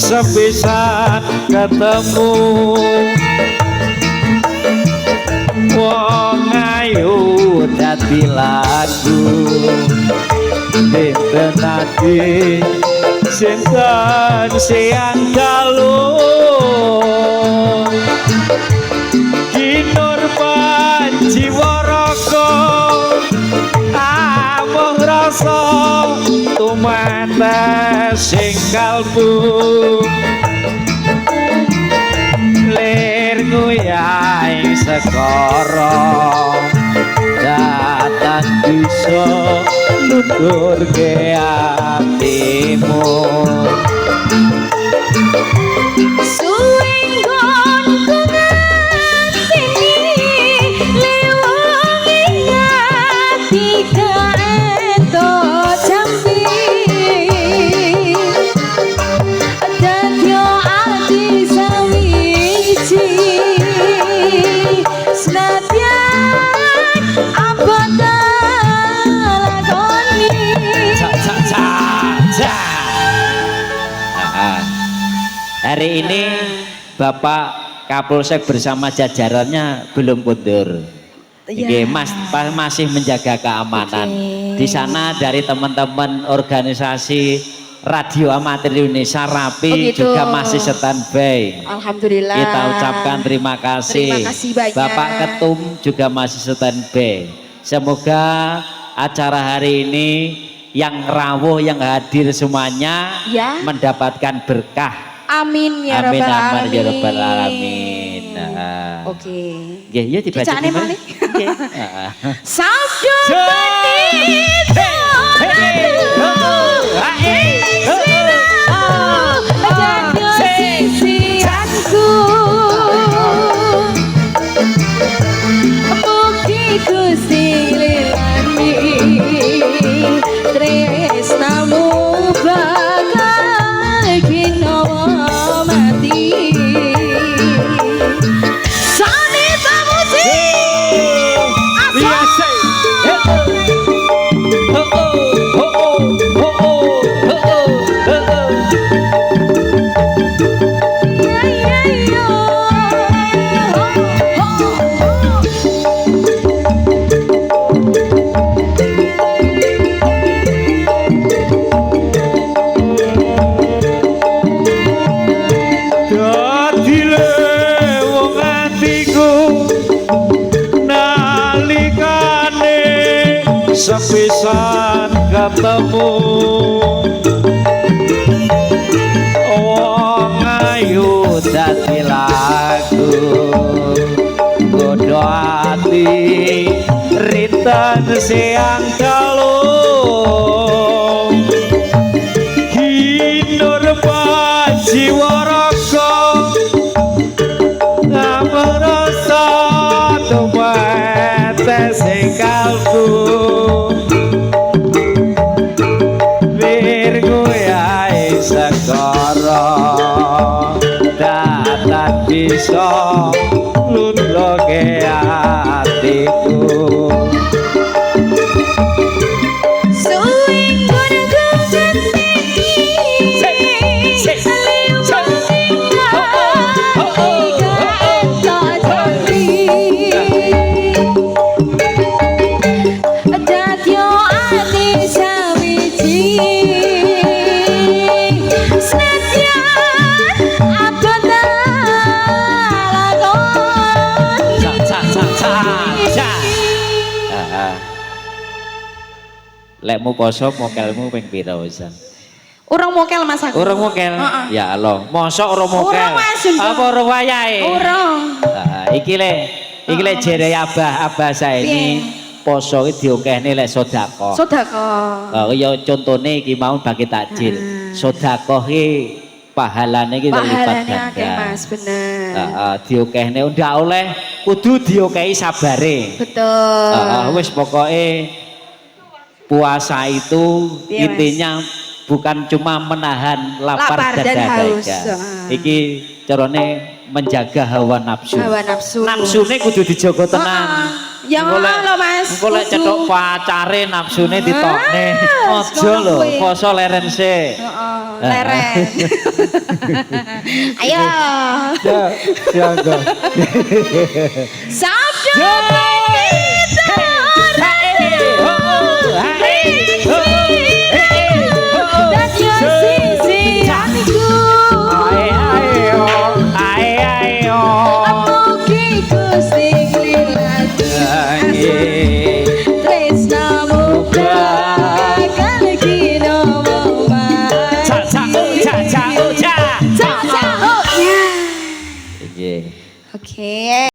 sepisan ketemu wong ayu dadi lagu dinten ati sinten siang kalung kinur panjiwaraka amung rasa tumata sing kalbu lir nguyai sekara datang bisa nutur ke hatimu suwinggon ku ngatini lewangi ngati kaento jambi dadya ati sawiji senadyan abada lakoni hari ini Bapak Kapolsek bersama jajarannya belum mundur. Ini masih menjaga keamanan. Di sana dari teman-teman organisasi Radio Amatir Indonesia Rapi juga masih standby. Alhamdulillah. Kita ucapkan terima kasih. Terima kasih banyak. Bapak Ketum juga masih standby. Semoga acara hari ini yang rawuh yang hadir semuanya mendapatkan berkah. Amin ya amin, rabbal amin, alamin. ya rabbal alamin. Oke. Nggih, ya dibaca Dicane gimana? malih. Sabdo menit. Sisianku mugi Gusti lilani tresnamu bakal ginawa mati sane pamuji biasa sepisan ketemu wong ayu dadi lagu godho ati rinten siang kalung hinur panjiwaraka amung rasa tumete sing kalbu datang bisa lunloke hatiku suwinggon ku lekmu poso mokelmu ping pira wisan? Urung mokel Mas aku. Urung mokel. Ya Allah, mosok urung mokel. Urung Mas. Apa urung wayahe? Urung. Iki le jere abah saiki poso iki diokehne lek sedekah. Sedekah. Ya contone iki mau bagi takjil. Sedekah iki pahalane iki lipat ganda. Mas, bener. Diokehne ndak oleh kudu diokehi sabare. Betul. Wis pokoke puasa itu intinya bukan cuma menahan lapar dan haus. Iki carane menjaga hawa nafsu. Hawa nafsu. Nafsune kudu dijaga tenan. Ya ngono Mas. Engko lek cetok pacare nafsune ditokne. Aja lho, poso leren sik. leren. Ayo. Ya, Sabda Oke.